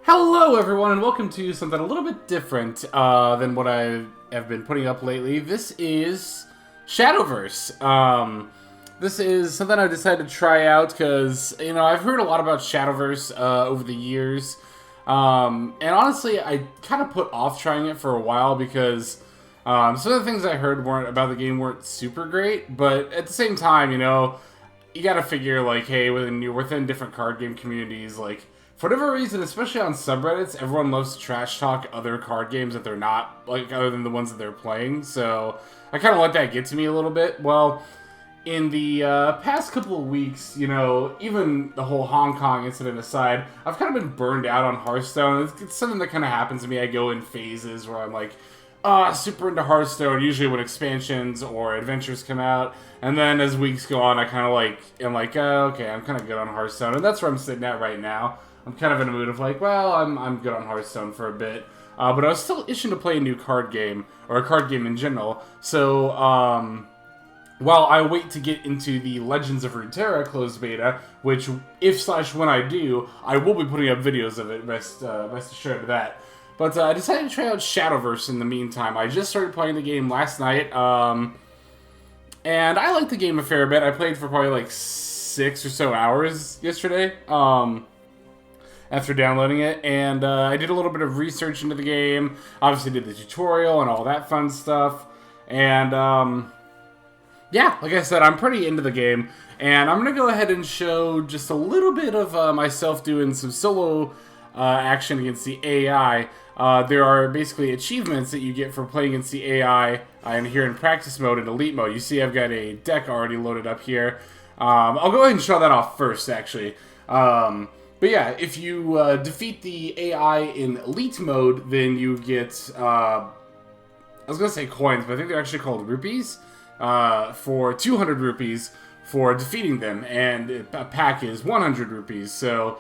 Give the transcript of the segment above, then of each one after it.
Hello everyone and welcome to something a little bit different than what I have been putting up lately. This is Shadowverse. This is something I decided to try out because, I've heard a lot about Shadowverse over the years. And honestly, I kind of put off trying it for a while because some of the things I heard about the game weren't super great. But at the same time, you gotta figure, like, hey, you're within different card game communities, like, for whatever reason, especially on subreddits, everyone loves to trash talk other card games that they're not, like, other than the ones that they're playing. So I kind of let that get to me a little bit. Well, in the past couple of weeks, even the whole Hong Kong incident aside, I've kind of been burned out on Hearthstone. It's something that kind of happens to me. I go in phases where I'm like, super into Hearthstone, usually when expansions or adventures come out. And then as weeks go on, I kind of am like, okay, I'm kind of good on Hearthstone. And that's where I'm sitting at right now. I'm kind of in a mood of like, well, I'm good on Hearthstone for a bit. But I was still itching to play a new card game, or a card game in general. So, while I wait to get into the Legends of Runeterra closed beta, which, if/when I do, I will be putting up videos of it, rest assured of that. But I decided to try out Shadowverse in the meantime. I just started playing the game last night, and I liked the game a fair bit. I played for probably like 6 or so hours yesterday, after downloading it, and I did a little bit of research into the game, obviously did the tutorial and all that fun stuff, and yeah, like I said, I'm pretty into the game, and I'm going to go ahead and show just a little bit of myself doing some solo action against the AI. There are basically achievements that you get for playing against the AI, and here in practice mode and elite mode. You see I've got a deck already loaded up here. I'll go ahead and show that off first, actually. But yeah, if you defeat the AI in elite mode, then you get, I was going to say coins, but I think they're actually called rupees, for 200 rupees for defeating them, and a pack is 100 rupees, so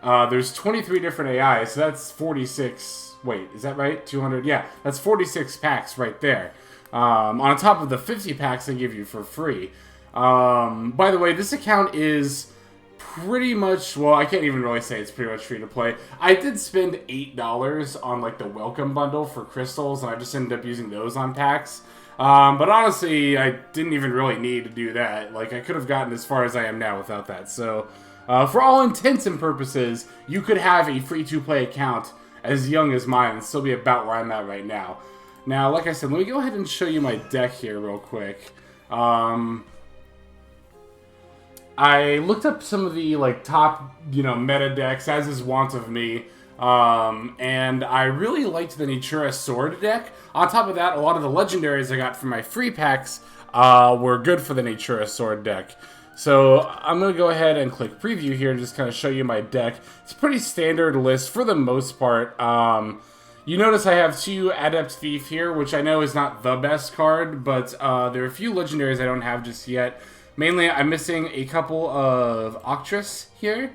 there's 23 different AIs, so that's 46, wait, is that right? 200, yeah, that's 46 packs right there, on top of the 50 packs they give you for free. By the way, this account is pretty much, well, I can't even really say it's pretty much free to play. I did spend $8 on, like, the welcome bundle for crystals, and I just ended up using those on packs. But honestly, I didn't even really need to do that. Like, I could have gotten as far as I am now without that. So, for all intents and purposes, you could have a free-to-play account as young as mine and still be about where I'm at right now. Now, like I said, let me go ahead and show you my deck here real quick. I looked up some of the, like, top, meta decks, as is wont of me, and I really liked the Natura Sword deck. On top of that, a lot of the legendaries I got from my free packs were good for the Natura Sword deck. So I'm going to go ahead and click preview here and just kind of show you my deck. It's a pretty standard list for the most part. You notice I have 2 Adept Thief here, which I know is not the best card, but there are a few legendaries I don't have just yet. Mainly, I'm missing a couple of Octrus here,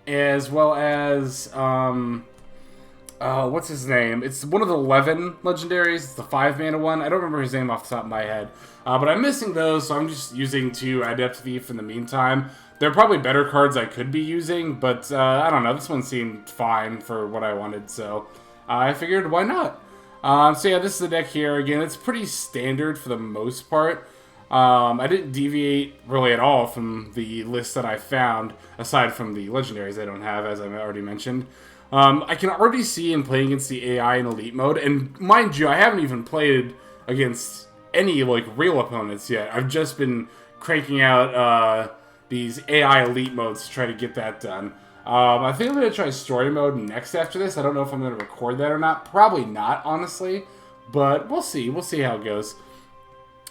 as well as, what's his name? It's one of the 11 legendaries. It's the 5-mana one. I don't remember his name off the top of my head. But I'm missing those, so I'm just using 2 Adept Thief in the meantime. They're probably better cards I could be using, but I don't know. This one seemed fine for what I wanted, so I figured, why not? So yeah, this is the deck here. Again, it's pretty standard for the most part. I didn't deviate really at all from the list that I found, aside from the legendaries I don't have, as I already mentioned. I can already see in playing against the AI in elite mode, and mind you, I haven't even played against any, like, real opponents yet. I've just been cranking out these AI elite modes to try to get that done. I think I'm going to try story mode next after this. I don't know if I'm going to record that or not. Probably not, honestly, but we'll see. We'll see how it goes.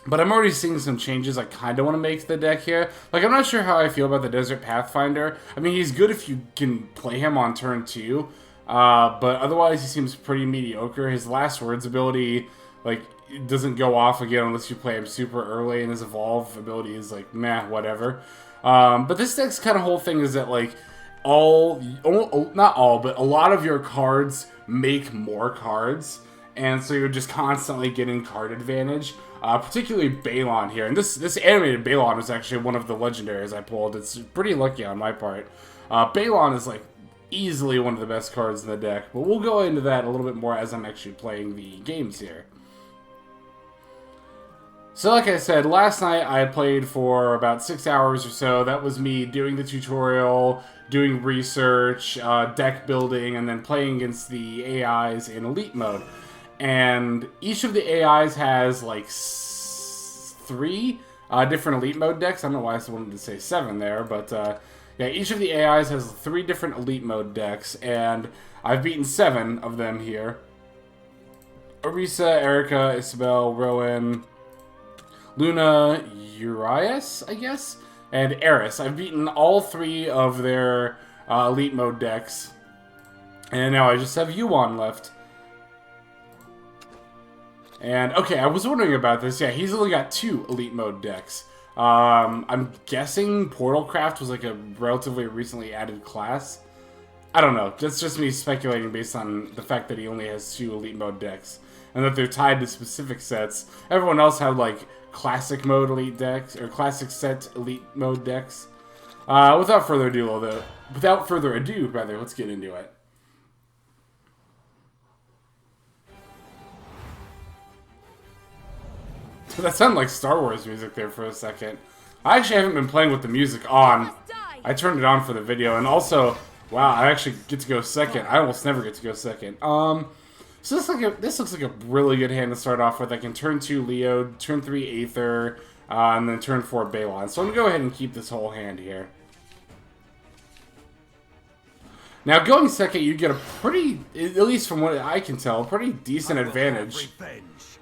But I'm already seeing some changes I kind of want to make to the deck here. Like, I'm not sure how I feel about the Desert Pathfinder. I mean, he's good if you can play him on turn 2. But otherwise, he seems pretty mediocre. His Last Words ability, like, it doesn't go off again unless you play him super early. And his Evolve ability is, like, meh, whatever. But this deck's kind of whole thing is that, like, not all, but a lot of your cards make more cards. And so you're just constantly getting card advantage. Particularly Balon here. And this animated Balon is actually one of the legendaries I pulled. It's pretty lucky on my part. Balon is, like, easily one of the best cards in the deck. But we'll go into that a little bit more as I'm actually playing the games here. So like I said, last night I played for about 6 hours or so. That was me doing the tutorial, doing research, deck building, and then playing against the AIs in Elite mode. And each of the AIs has like 3 different Elite mode decks. I don't know why I wanted to say 7 there, but yeah, each of the AIs has 3 different Elite mode decks, and I've beaten 7 of them here. Orisa, Erica, Isabel, Rowan, Luna, Urias, I guess, and Eris. I've beaten all 3 of their Elite mode decks, and now I just have Yuan left. And, okay, I was wondering about this. Yeah, he's only got 2 Elite mode decks. I'm guessing Portalcraft was like a relatively recently added class. I don't know. That's just me speculating based on the fact that he only has 2 Elite mode decks, and that they're tied to specific sets. Everyone else had, like, classic mode Elite decks, or classic set Elite mode decks. Without further ado, let's get into it. That sounded like Star Wars music there for a second. I actually haven't been playing with the music on. I turned it on for the video, and also, wow, I actually get to go second. I almost never get to go second. So this looks like a really good hand to start off with. I can turn 2 Leo, turn 3 Aether, and then turn 4 Balon. So I'm gonna go ahead and keep this whole hand here. Now, going second, you get a pretty, at least from what I can tell, a pretty decent advantage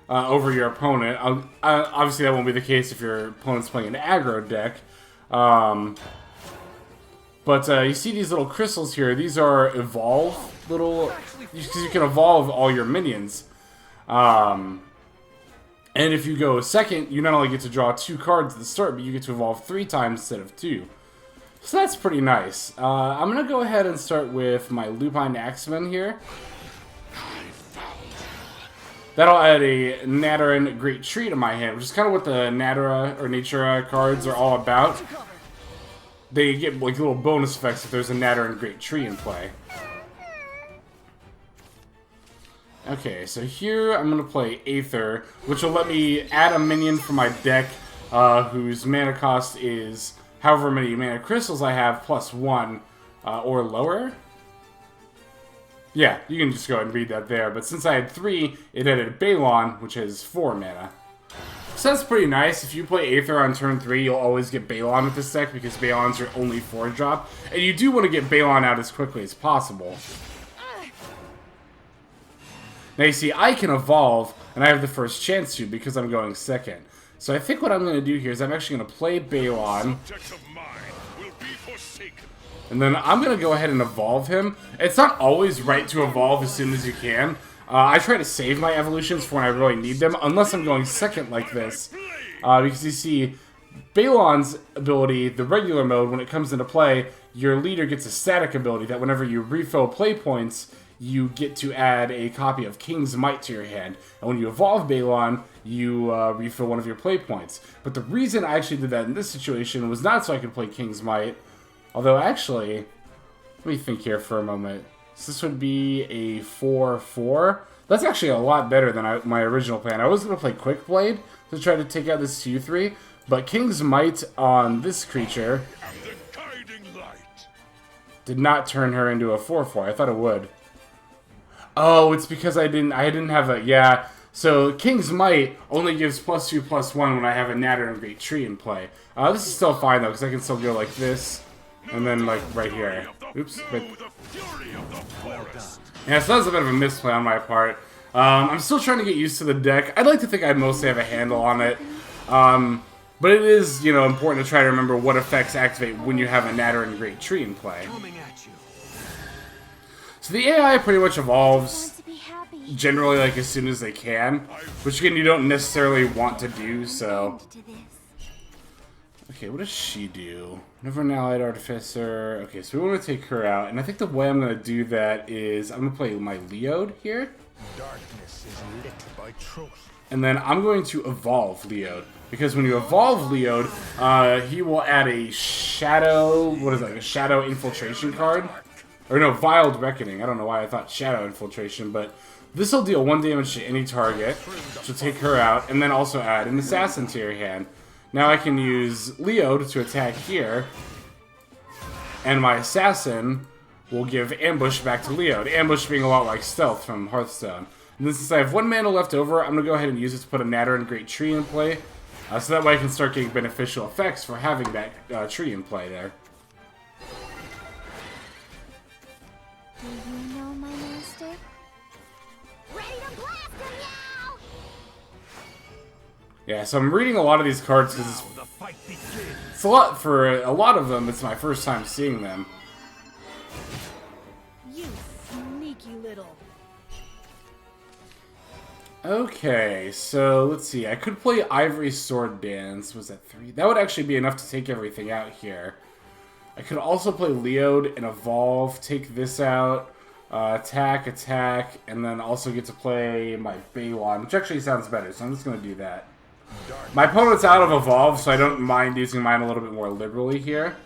over your opponent. Obviously, that won't be the case if your opponent's playing an aggro deck. But you see these little crystals here. These are evolve little, because you can evolve all your minions. And if you go second, you not only get to draw 2 cards at the start, but you get to evolve 3 times instead of 2. So that's pretty nice. I'm going to go ahead and start with my Lupine Axeman here. That'll add a Nadarin Great Tree to my hand, which is kind of what the Nadara or Natura cards are all about. They get like little bonus effects if there's a Nadarin Great Tree in play. Okay, so here I'm going to play Aether, which will let me add a minion from my deck whose mana cost is however many mana crystals I have plus 1 or lower. Yeah, you can just go ahead and read that there. But since I had 3, it added Balon, which has 4 mana. So that's pretty nice. If you play Aether on turn 3, you'll always get Balon with this deck because Balon's your only 4-drop. And you do want to get Balon out as quickly as possible. Now you see, I can evolve, and I have the first chance to because I'm going second. So I think what I'm going to do here is I'm actually going to play Balon. And then I'm going to go ahead and evolve him. It's not always right to evolve as soon as you can. I try to save my evolutions for when I really need them, unless I'm going second like this. Because you see, Balon's ability, the regular mode, when it comes into play, your leader gets a static ability that whenever you refill play points, you get to add a copy of King's Might to your hand. And when you evolve Balon, you refill one of your play points. But the reason I actually did that in this situation was not so I could play King's Might. Although, actually, let me think here for a moment. So this would be a 4/4. That's actually a lot better than my original plan. I was going to play Quick Blade to try to take out this 2/3. But King's Might on this creature did not turn her into a 4/4. I thought it would. Oh, it's because I didn't have a, yeah. So King's Might only gives +2/+1 when I have a Nadarin Great Tree in play. This is still fine though, because I can still go like this, and then like right here. Oops. But yeah, so that was a bit of a misplay on my part. I'm still trying to get used to the deck. I'd like to think I mostly have a handle on it. But it is, you know, important to try to remember what effects activate when you have a Nadarin Great Tree in play. So the AI pretty much evolves generally like as soon as they can, which again you don't necessarily want to do, so. Okay, what does she do? Never an allied artificer. Okay, so we want to take her out, and I think the way I'm going to do that is I'm going to play my Leod here. Darkness is lit by truth. And then I'm going to evolve Leod, because when you evolve Leod, he will add a shadow, what is that, a shadow infiltration card. Or no, Viled Reckoning. I don't know why I thought Shadow Infiltration, but this will deal 1 damage to any target, which will take her out, and then also add an Assassin to your hand. Now I can use Leod to attack here, and my Assassin will give Ambush back to Leod. Ambush being a lot like Stealth from Hearthstone. And then since I have 1 mana left over, I'm going to go ahead and use it to put a Natter and Great Tree in play, so that way I can start getting beneficial effects for having that tree in play there. Do you know my master? Ready to blast him now! Yeah, so I'm reading a lot of these cards because it's a lot for a lot of them. It's my first time seeing them. You sneaky little. Okay, so let's see. I could play Ivory Sword Dance. Was that 3? That would actually be enough to take everything out here. I could also play Leod and Evolve, take this out, attack, and then also get to play my Balon, which actually sounds better, so I'm just going to do that. My opponent's out of Evolve, so I don't mind using mine a little bit more liberally here.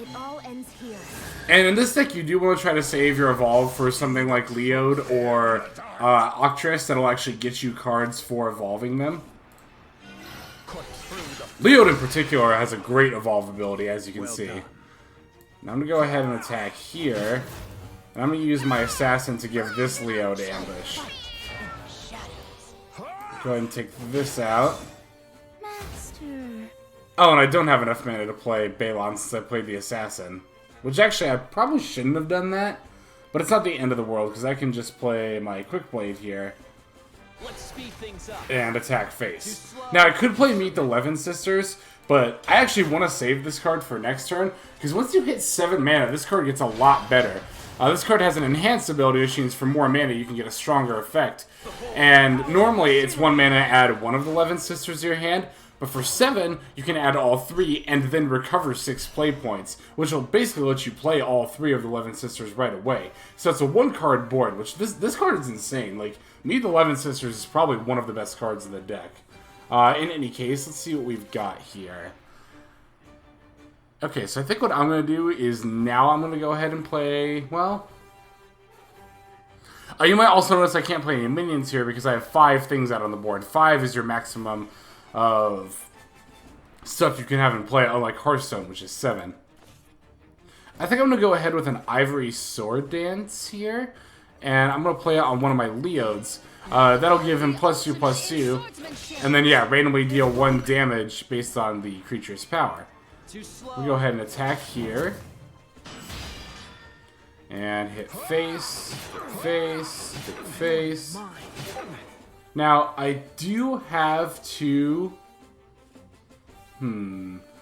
It all ends here. And in this deck, you do want to try to save your Evolve for something like Leod or Octress that'll actually get you cards for evolving them. Leod in particular has a great Evolve ability, as you can see. Now I'm going to go ahead and attack here. And I'm going to use my Assassin to give this Leod ambush. Go ahead and take this out. Master. Oh, and I don't have enough mana to play Balon since I played the Assassin. Which actually, I probably shouldn't have done that. But it's not the end of the world, because I can just play my Quick Blade here. Let's speed things up. And attack face. Now, I could play Meet the Levin Sisters, but I actually want to save this card for next turn, because once you hit 7 mana, this card gets a lot better. This card has an enhanced ability, which means for more mana you can get a stronger effect. And normally it's 1 mana add one of the Levin Sisters to your hand, but for 7 you can add all 3 and then recover 6 play points, which will basically let you play all 3 of the Levin Sisters right away. So it's a 1-card board, which this card is insane. Like, Meet the Levin Sisters is probably one of the best cards in the deck. In any case, let's see what we've got here. Okay, so I think what I'm going to do is now I'm going to go ahead and play, well... you might also notice I can't play any minions here because I have 5 things out on the board. 5 is your maximum of stuff you can have in play, unlike Hearthstone, which is 7. I think I'm going to go ahead with an Ivory Sword Dance here, and I'm going to play it on one of my Leods. That'll give him +2/+2, and then, yeah, randomly deal 1 damage based on the creature's power. We'll go ahead and attack here. And hit face, face, hit face. Now, I do have 2...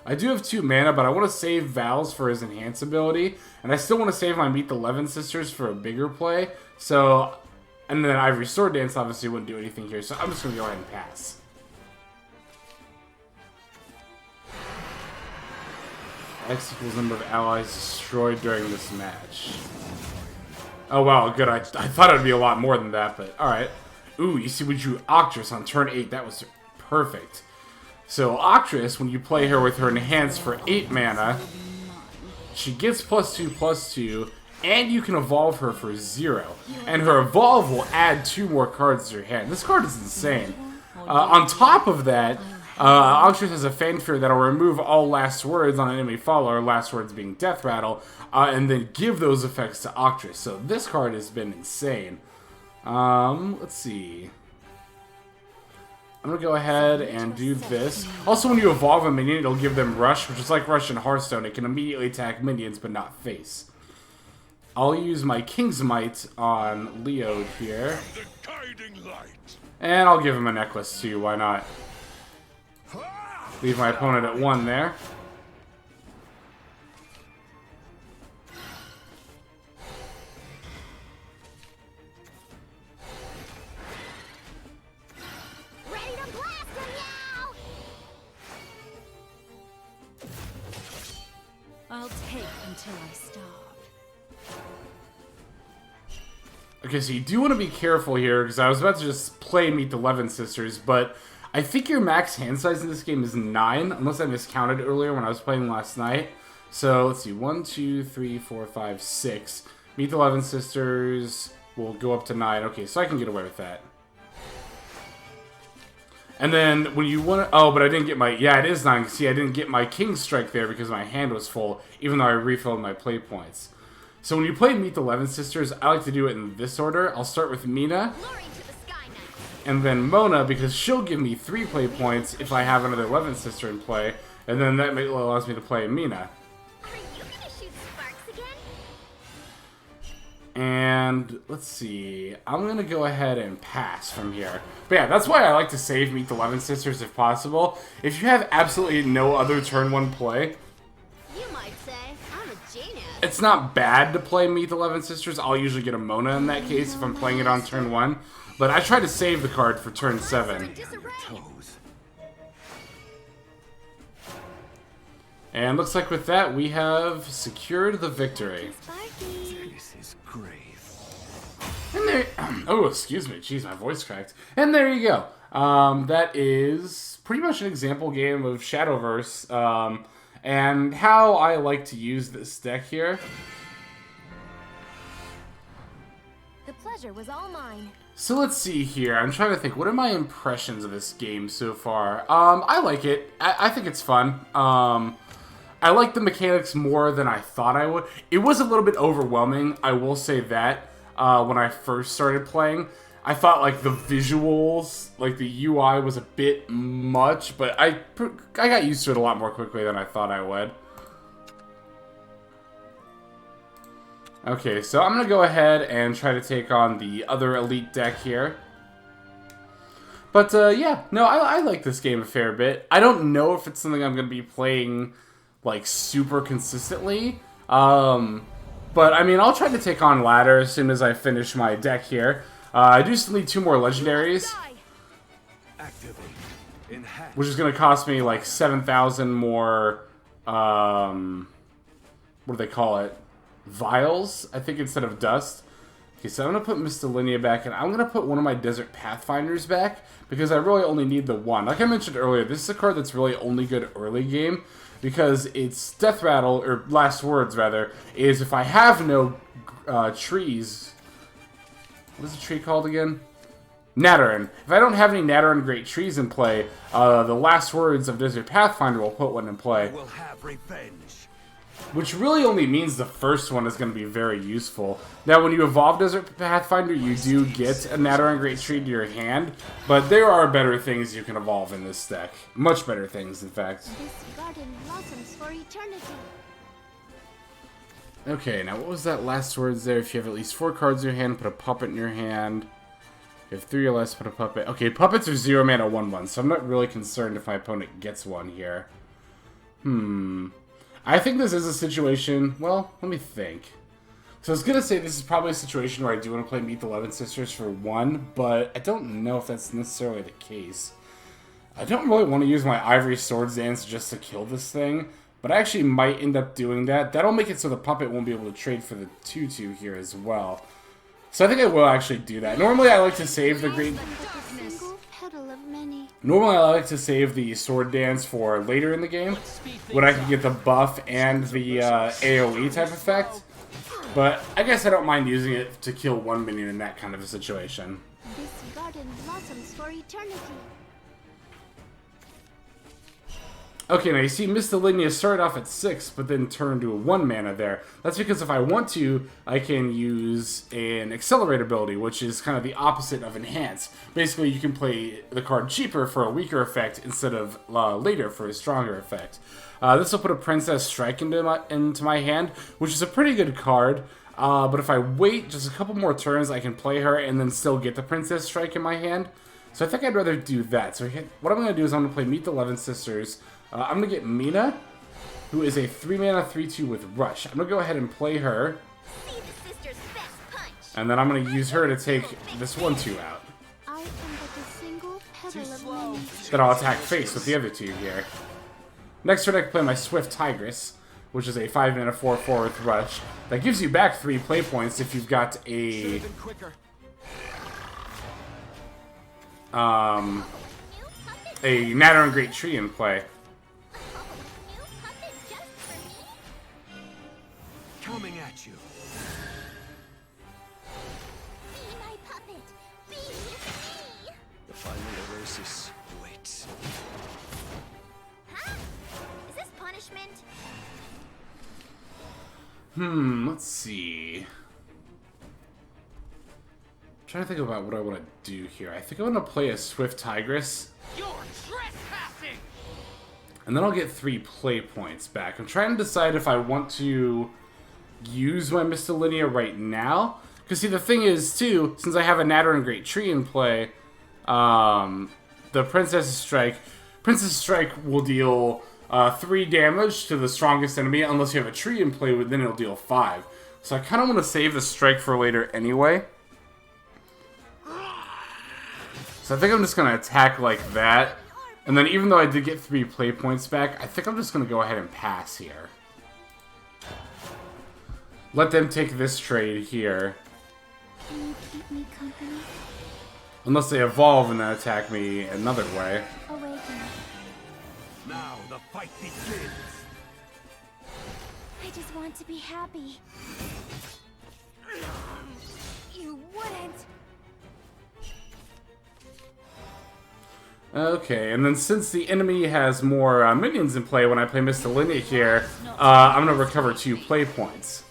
I do have 2 mana, but I want to save Val's for his Enhance ability. And I still want to save my Meet the Levin Sisters for a bigger play. So, and then Ivory Sword Dance obviously wouldn't do anything here, so I'm just going to go ahead and pass. X equals number of allies destroyed during this match. Oh wow, good. I thought it would be a lot more than that, but alright. Ooh, you see we drew Octress on turn 8. That was perfect. So Octress, when you play her with her Enhance for 8 mana, she gets +2/+2, and you can evolve her for 0. And her evolve will add 2 more cards to your hand. This card is insane. On top of that, Octress has a fanfare that'll remove all last words on an enemy follower, last words being Death Rattle, and then give those effects to Octress. So this card has been insane. Let's see. I'm going to go ahead and do this. Also, when you evolve a minion, it'll give them Rush, which is like Rush in Hearthstone. It can immediately attack minions, but not face. I'll use my King's Might on Leod here. And I'll give him a necklace too, why not? Leave my opponent at 1 there. Ready to blast him now! I'll take until I stop. Okay, so you do want to be careful here, because I was about to just play Meet the Levin Sisters, but I think your max hand size in this game is 9, unless I miscounted earlier when I was playing last night. So, let's see, 1, 2, 3, 4, 5, 6. Meet the 11 Sisters will go up to 9. Okay, so I can get away with that. And then when you want to... Oh, but I didn't get my... Yeah, it is 9. See, I didn't get my King Strike there because my hand was full, even though I refilled my play points. So when you play Meet the 11 Sisters, I like to do it in this order. I'll start with Mina, and then Mona, because she'll give me 3 play points if I have another 11 Sister in play, and then that allows me to play Mina. And let's see, I'm gonna go ahead and pass from here. But yeah, that's why I like to save Meet the 11 Sisters if possible. If you have absolutely no other turn 1 play, You might say I'm a genius. it's not bad to play Meet the 11 Sisters. I'll usually get a Mona in that case if I'm playing it on turn 1. But I try to save the card for turn 7. And looks like with that, we have secured the victory. This is great. And there... Oh, excuse me. Jeez, my voice cracked. And there you go. That is pretty much an example game of Shadowverse. And how I like to use this deck here. The pleasure was all mine. So let's see here. I'm trying to think. What are my impressions of this game so far? I like it. I think it's fun. I like the mechanics more than I thought I would. It was a little bit overwhelming, I will say that, when I first started playing. I thought, like, the visuals, like, the UI was a bit much, but I got used to it a lot more quickly than I thought I would. Okay, so I'm going to go ahead and try to take on the other elite deck here. But, yeah, no, I like this game a fair bit. I don't know if it's something I'm going to be playing, like, super consistently. But, I mean, I'll try to take on ladder as soon as I finish my deck here. I do still need 2 more legendaries, which is going to cost me, like, 7,000 more, what do they call it? Vials, I think, instead of dust. Okay, so I'm going to put Mystilinea back, and I'm going to put one of my Desert Pathfinders back, because I really only need the one. Like I mentioned earlier, this is a card that's really only good early game, because its Death Rattle, or Last Words, rather, is if I have no trees... What is the tree called again? Natarin. If I don't have any Natarin Great Trees in play, the Last Words of Desert Pathfinder will put one in play. We'll have revenge. Which really only means the first one is going to be very useful. Now, when you evolve Desert Pathfinder, you do get a Natarin Great Tree to your hand, but there are better things you can evolve in this deck. Much better things, in fact. This garden blossoms for eternity. Okay, now what was that Last Words there? If you have at least 4 cards in your hand, put a puppet in your hand. If you have 3 or less, put a puppet. Okay, puppets are 0 mana 1/1, so I'm not really concerned if my opponent gets one here. I think this is a situation... Well, let me think. So I was going to say this is probably a situation where I do want to play Meet the 11 Sisters for 1, but I don't know if that's necessarily the case. I don't really want to use my Ivory Swords Dance just to kill this thing, but I actually might end up doing that. That'll make it so the puppet won't be able to trade for the 2/2 here as well. So I think I will actually do that. Normally I like to save the Great... Normally I like to save the Sword Dance for later in the game, when I can get the buff and the AoE type effect. But I guess I don't mind using it to kill one minion in that kind of a situation. This garden blossoms for eternity. Okay, now you see Mystilinea started off at 6, but then turned to a 1 mana there. That's because if I want to, I can use an Accelerate ability, which is kind of the opposite of Enhance. Basically, you can play the card cheaper for a weaker effect instead of later for a stronger effect. This will put a Princess Strike into my hand, which is a pretty good card. But if I wait just a couple more turns, I can play her and then still get the Princess Strike in my hand. So I think I'd rather do that. So what I'm going to do is I'm going to play Meet the 11 Sisters. I'm going to get Mina, who is a 3 mana 3/2 with Rush. I'm going to go ahead and play her. See the sister's best punch. And then I'm going to use her to take this 1/2 out. I am but a single petal of many. Then I'll attack face with the other 2 here. Next turn I can play my Swift Tigress, which is a 5 mana 4/4 with Rush. That gives you back 3 play points if you've got a... a Natarin Great Tree in play. Coming at you. Let's see. I'm trying to think about what I want to do here. I think I want to play a Swift Tigress. You're trespassing! And then I'll get 3 play points back. I'm trying to decide if I want to use my Mystilinea right now. Because see, the thing is, too, since I have a Natter and Great Tree in play, the Princess's Strike will deal 3 damage to the strongest enemy, unless you have a tree in play, then it'll deal 5. So I kind of want to save the strike for later anyway. So I think I'm just going to attack like that. And then even though I did get 3 play points back, I think I'm just going to go ahead and pass here. Let them take this trade here. Can you keep me company? Unless they evolve and then attack me another way. Awaken. Now the fight begins. I just want to be happy. You wouldn't. Okay, and then since the enemy has more minions in play when I play Mystilinea here, I'm going to recover 2 play points.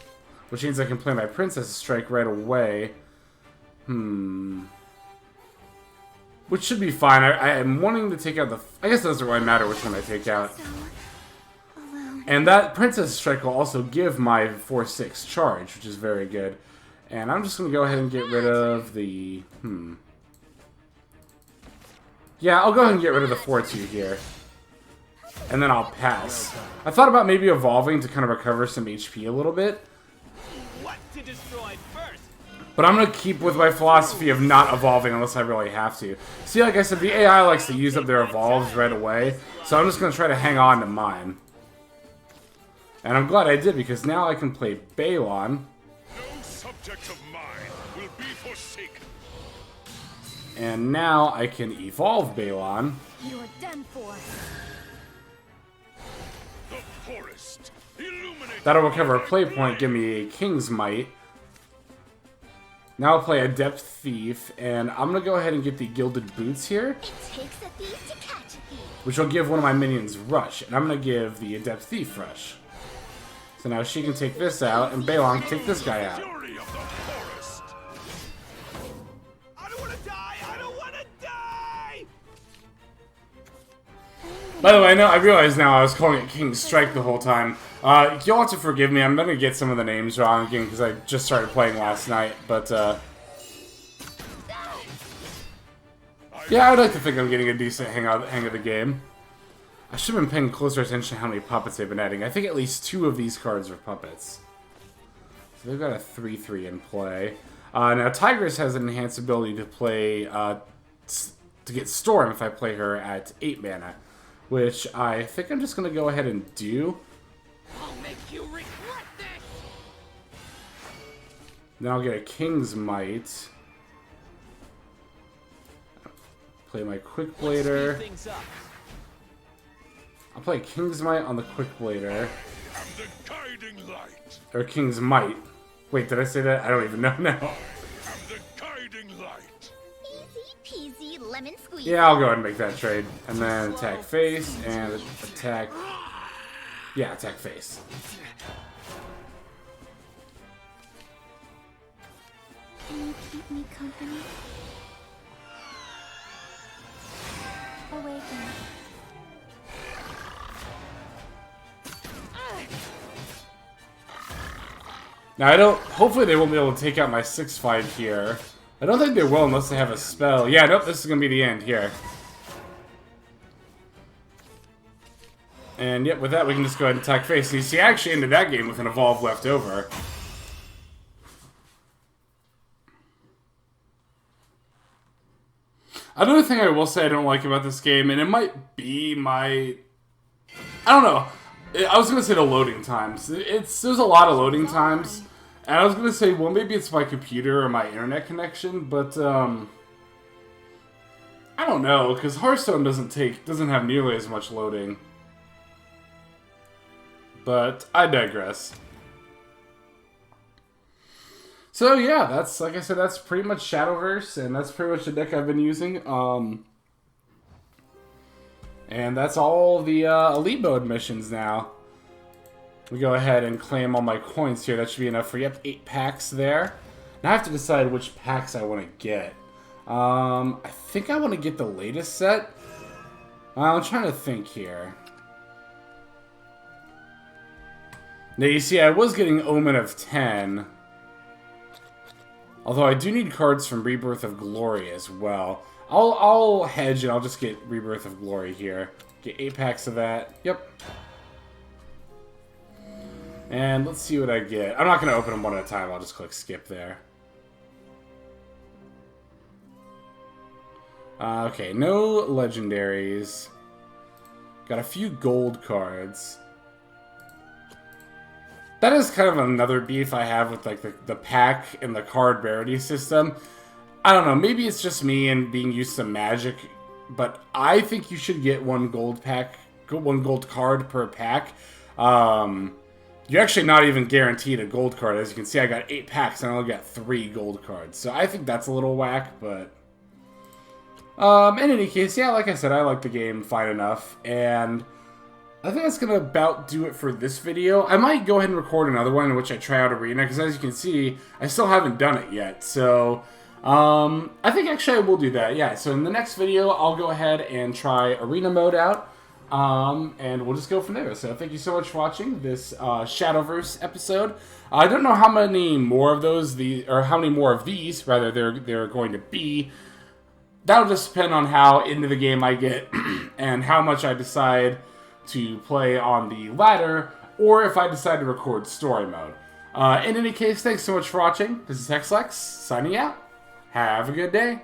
Which means I can play my Princess's Strike right away. Which should be fine. I am wanting to take out the... I guess it doesn't really matter which one I take out. So alone. And that Princess's Strike will also give my 4/6 charge, which is very good. And I'm just going to go ahead and get rid of the... Yeah, I'll go ahead and get rid of the 4/2 here. And then I'll pass. I thought about maybe evolving to kind of recover some HP a little bit. What to destroy first? But I'm going to keep with my philosophy of not evolving unless I really have to. See, like I said, the AI likes to use up their evolves right away. So I'm just going to try to hang on to mine. And I'm glad I did, because now I can play Balon. No subject of mine will be forsaken. And now I can evolve Balon. You are done for. The forest. Illuminate. That'll recover a play point, give me a King's Might. Now I'll play Adept Thief, and I'm going to go ahead and get the Gilded Boots here, It takes a thief to catch a thief. which will give one of my minions Rush, and I'm going to give the Adept Thief Rush. So now she can take this out, and Balon can take this guy out. Fury of the forest. I don't want to die. I don't want to die. By the way, I realize now I was calling it King's Strike the whole time. You'll have to forgive me, I'm going to get some of the names wrong again, because I just started playing last night, but, yeah, I'd like to think I'm getting a decent hang of the game. I should have been paying closer attention to how many puppets they've been adding. I think at least 2 of these cards are puppets. So they've got a 3/3 in play. Now, Tigress has an enhanced ability to play, to get Storm if I play her at 8 mana. Which I think I'm just going to go ahead and do. I'll make you regret this! Then I'll get a King's Might. Play my Quick Blader. Speed things up. I'll play King's Might on the Quick Blader. I'm the guiding light. Or King's Might. Wait, did I say that? I don't even know now. I'm the guiding light. Easy peasy lemon squeeze. Yeah, I'll go ahead and make that trade. And then attack face and attack... Yeah, attack face. Can you keep me company? Awaken. Now, hopefully they won't be able to take out my 6/5 here. I don't think they will unless they have a spell. Yeah, nope, this is going to be the end here. And yep, with that we can just go ahead and attack face. And you see, I actually ended that game with an evolve left over. Another thing I will say I don't like about this game, and it might be my... I don't know. I was going to say the loading times. There's a lot of loading times. And I was going to say, well, maybe it's my computer or my internet connection, but, I don't know, because Hearthstone doesn't have nearly as much loading. But I digress. So yeah, that's, like I said, that's pretty much Shadowverse, and that's pretty much the deck I've been using. And that's all the Elite Mode missions now. We go ahead and claim all my coins here. That should be enough for, yep, 8 packs there. Now I have to decide which packs I want to get. I think I want to get the latest set. I'm trying to think here. Now you see, I was getting Omen of 10. Although I do need cards from Rebirth of Glory as well. I'll hedge and I'll just get Rebirth of Glory here. Get 8 packs of that. Yep. And let's see what I get. I'm not going to open them one at a time. I'll just click skip there. Okay, no legendaries. Got a few gold cards. That is kind of another beef I have with like the pack and the card rarity system. I don't know, maybe it's just me and being used to Magic, but I think you should get one gold card per pack. You're actually not even guaranteed a gold card. As you can see, I got 8 packs and I only got 3 gold cards. So I think that's a little whack, but... in any case, yeah, like I said, I like the game fine enough. And I think that's going to about do it for this video. I might go ahead and record another one in which I try out Arena, because as you can see, I still haven't done it yet. So, I think actually I will do that, yeah. So in the next video, I'll go ahead and try Arena mode out. And we'll just go from there. So thank you so much for watching this Shadowverse episode. I don't know how many more of those, how many more of these, rather, they're going to be. That'll just depend on how into the game I get and how much I decide to play on the ladder, or if I decide to record story mode. In any case, thanks so much for watching. This is HexLex, signing out. Have a good day.